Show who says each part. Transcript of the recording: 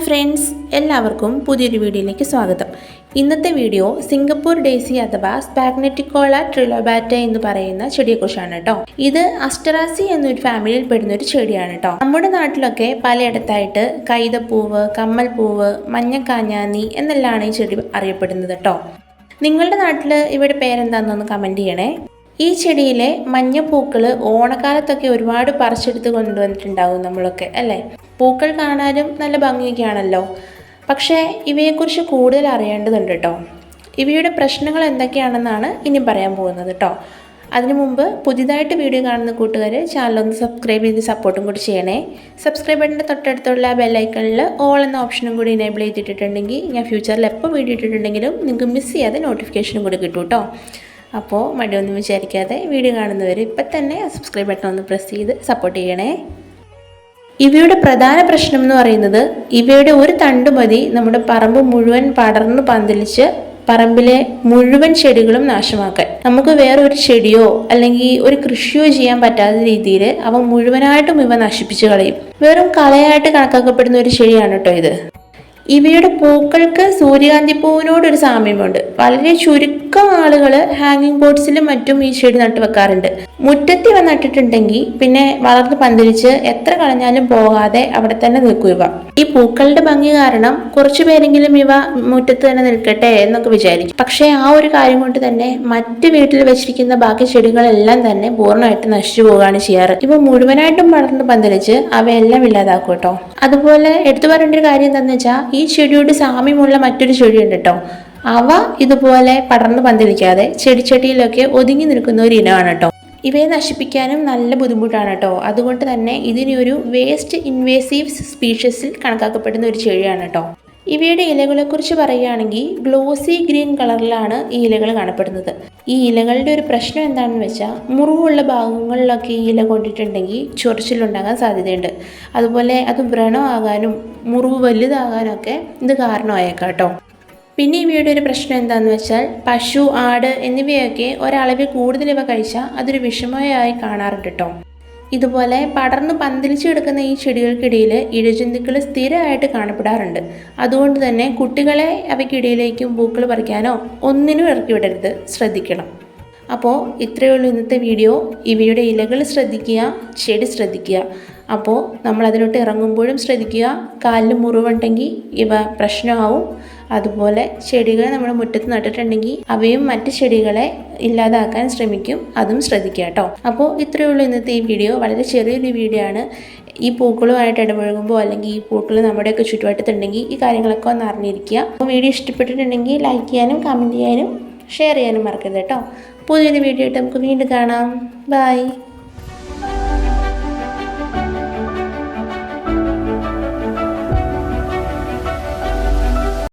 Speaker 1: Friends, എല്ലാവർക്കും പുതിയൊരു വീഡിയോയിലേക്ക് സ്വാഗതം. ഇന്നത്തെ വീഡിയോ സിംഗപ്പൂർ ഡേസി അഥവാ സ്പാഗ്നെറ്റിക്കോള ട്രിലോബാറ്റ എന്ന് പറയുന്ന ചെടിയെക്കുറിച്ചാണ് കേട്ടോ. ഇത് അസ്റ്ററാസി എന്നൊരു ഫാമിലിയിൽ പെടുന്ന ഒരു ചെടിയാണ് കേട്ടോ. നമ്മുടെ നാട്ടിലൊക്കെ പലയിടത്തായിട്ട് കൈതപ്പൂവ്, കമ്മൽപ്പൂവ്, മഞ്ഞക്കാഞ്ഞാനി എന്നെല്ലാമാണ് ഈ ചെടി അറിയപ്പെടുന്നത് കേട്ടോ. നിങ്ങളുടെ നാട്ടിൽ ഇവിടെ പേരെന്താണെന്നൊന്ന് കമൻറ്റ് ചെയ്യണേ. ഈ ചെടിയിലെ മഞ്ഞപ്പൂക്കൾ ഓണക്കാലത്തൊക്കെ ഒരുപാട് പറിച്ചെടുത്ത് കൊണ്ടുവന്നിട്ടുണ്ടാകും നമ്മളൊക്കെ അല്ലേ. പൂക്കൾ കാണാനും നല്ല ഭംഗിയൊക്കെയാണല്ലോ. പക്ഷേ ഇവയെക്കുറിച്ച് കൂടുതൽ അറിയേണ്ടതുണ്ട് കേട്ടോ. ഇവയുടെ പ്രശ്നങ്ങൾ എന്തൊക്കെയാണെന്നാണ് ഇനി പറയാൻ പോകുന്നത് കേട്ടോ. അതിനു മുമ്പ് പുതിയതായിട്ട് വീഡിയോ കാണുന്ന കൂട്ടുകാർ ചാനലൊന്ന് സബ്സ്ക്രൈബ് ചെയ്ത് സപ്പോർട്ടും കൂടി ചെയ്യണേ. സബ്സ്ക്രൈബ് ബട്ടൻ്റെ തൊട്ടടുത്തുള്ള ബെല്ലൈക്കണിൽ ഓൾ എന്ന ഓപ്ഷനും കൂടി എനേബിൾ ചെയ്തിട്ടുണ്ടെങ്കിൽ ഞാൻ ഫ്യൂച്ചറിൽ എപ്പോൾ വീഡിയോ ഇട്ടിട്ടുണ്ടെങ്കിലും നിങ്ങൾക്ക് മിസ് ചെയ്യാതെ നോട്ടിഫിക്കേഷനും കൂടി കിട്ടും കേട്ടോ. അപ്പോൾ മടിയൊന്നും വിചാരിക്കാതെ വീഡിയോ കാണുന്നവർ ഇപ്പം തന്നെ സബ്സ്ക്രൈബ് ബട്ടൺ ഒന്ന് പ്രസ് ചെയ്ത് സപ്പോർട്ട് ചെയ്യണേ. ഇവയുടെ പ്രധാന പ്രശ്നം എന്ന് പറയുന്നത് ഇവയുടെ ഒരു തണ്ട് മതി നമ്മുടെ പറമ്പ് മുഴുവൻ പടർന്ന് പന്തലിച്ച് പറമ്പിലെ മുഴുവൻ ചെടികളും നാശമാക്കാൻ. നമുക്ക് വേറെ ഒരു ചെടിയോ അല്ലെങ്കിൽ ഒരു കൃഷിയോ ചെയ്യാൻ പറ്റാത്ത രീതിയിൽ അവ മുഴുവനായിട്ടും ഇവ നശിപ്പിച്ച് കളയും. വെറും കളയായിട്ട് കണക്കാക്കപ്പെടുന്ന ഒരു ചെടിയാണ് കേട്ടോ ഇത്. ഇവയുടെ പൂക്കൾക്ക് സൂര്യകാന്തി പൂവിനോടൊരു സാമ്യമുണ്ട്. വളരെ ചുരുക്കം ആളുകൾ ഹാങ്ങിങ് ബോർഡ്സിലും മറ്റും ഈ ചെടി നട്ടു വെക്കാറുണ്ട്. മുറ്റത്ത് ഇവ നട്ടിട്ടുണ്ടെങ്കിൽ പിന്നെ വളർന്ന് പന്തലിച്ച് എത്ര കളഞ്ഞാലും പോകാതെ അവിടെ തന്നെ നിൽക്കും ഇവ. ഈ പൂക്കളുടെ ഭംഗി കാരണം കുറച്ചു പേരെങ്കിലും ഇവ മുറ്റത്ത് തന്നെ നിൽക്കട്ടെ എന്നൊക്കെ വിചാരിക്കും. പക്ഷേ ആ ഒരു കാര്യം കൊണ്ട് തന്നെ മറ്റ് വീട്ടിൽ വെച്ചിരിക്കുന്ന ബാക്കി ചെടികളെല്ലാം തന്നെ പൂർണ്ണമായിട്ട് നശിച്ചു പോവുകയാണ് ചെയ്യാറ്. ഇവ മുഴുവനായിട്ടും വളർന്ന് പന്തലിച്ച് അവയെല്ലാം ഇല്ലാതാക്കും കേട്ടോ. അതുപോലെ എടുത്തു പറയേണ്ട ഒരു കാര്യം എന്താണെന്ന് വെച്ചാൽ ഈ ചെടിയോട് സാമ്യമുള്ള മറ്റൊരു ചെടിയുണ്ട് കേട്ടോ. അവ ഇതുപോലെ പടർന്ന് പന്തലിക്കാതെ ചെടിച്ചട്ടിയിലൊക്കെ ഒതുങ്ങി നിൽക്കുന്ന ഒരു ഇനമാണ് കേട്ടോ. ഇവയെ നശിപ്പിക്കാനും നല്ല ബുദ്ധിമുട്ടാണ് കേട്ടോ. അതുകൊണ്ട് തന്നെ ഇതിനൊരു വേസ്റ്റ് ഇൻവേസീവ് സ്പീഷീസിൽ കണക്കാക്കപ്പെടുന്ന ഒരു ചെടിയാണ് കേട്ടോ. ഇവയുടെ ഇലകളെക്കുറിച്ച് പറയുകയാണെങ്കിൽ ഗ്ലോസി ഗ്രീൻ കളറിലാണ് ഈ ഇലകൾ കാണപ്പെടുന്നത്. ഈ ഇലകളുടെ ഒരു പ്രശ്നം എന്താണെന്ന് വെച്ചാൽ മുറിവുള്ള ഭാഗങ്ങളിലൊക്കെ ഈ ഇല കൊണ്ടിട്ടുണ്ടെങ്കിൽ ചൊറിച്ചിലുണ്ടാകാൻ സാധ്യതയുണ്ട്. അതുപോലെ അത് വ്രണമാകാനും മുറിവ് വലുതാകാനും ഒക്കെ ഇത് കാരണമായേക്കാം കേട്ടോ. പിന്നെ ഇവയുടെ ഒരു പ്രശ്നം എന്താണെന്ന് വെച്ചാൽ പശു, ആട് എന്നിവയൊക്കെ ഒരളവിൽ കൂടുതൽ ഇവ കഴിച്ചാൽ അതൊരു വിഷമമായി കാണാറുണ്ട് കേട്ടോ. ഇതുപോലെ പടർന്ന് പന്തലിച്ച് കിടക്കുന്ന ഈ ചെടികൾക്കിടയിൽ ഇഴജന്തുക്കൾ സ്ഥിരമായിട്ട് കാണപ്പെടാറുണ്ട്. അതുകൊണ്ട് തന്നെ കുട്ടികളെ അവയ്ക്കിടയിലേക്കും പൂക്കൾ പറിക്കാനോ ഒന്നിനും ഇറക്കി വിടരുത്, ശ്രദ്ധിക്കണം. അപ്പോൾ ഇത്രയേ ഉള്ളൂ ഇന്നത്തെ വീഡിയോ. ഇവയുടെ ഇലകൾ ശ്രദ്ധിക്കുക, ചെടി ശ്രദ്ധിക്കുക. അപ്പോൾ നമ്മൾ അതിലോട്ട് ഇറങ്ങുമ്പോഴും ശ്രദ്ധിക്കുക. കാലിൽ മുറിവുണ്ടെങ്കിൽ ഇവ പ്രശ്നമാവും. അതുപോലെ ചെടികൾ നമ്മുടെ മുറ്റത്ത് നട്ടിട്ടുണ്ടെങ്കിൽ അവയും മറ്റ് ചെടികളെ ഇല്ലാതാക്കാൻ ശ്രമിക്കും, അതും ശ്രദ്ധിക്കുക കേട്ടോ. അപ്പോൾ ഇത്രയേ ഉള്ളൂ ഇന്നത്തെ ഈ വീഡിയോ. വളരെ ചെറിയൊരു വീഡിയോ ആണ്. ഈ പൂക്കളുമായിട്ട് ഇടപഴകുമ്പോൾ അല്ലെങ്കിൽ ഈ പൂക്കൾ നമ്മുടെയൊക്കെ ചുറ്റുവട്ടത്തുണ്ടെങ്കിൽ ഈ കാര്യങ്ങളൊക്കെ ഒന്ന് അറിഞ്ഞിരിക്കുക. അപ്പോൾ വീഡിയോ ഇഷ്ടപ്പെട്ടിട്ടുണ്ടെങ്കിൽ ലൈക്ക് ചെയ്യാനും കമൻറ്റ് ചെയ്യാനും ഷെയർ ചെയ്യാനും മറക്കരുത് കേട്ടോ. പുതിയൊരു വീഡിയോ ആയിട്ട് നമുക്ക് വീണ്ടും കാണാം. ബൈ.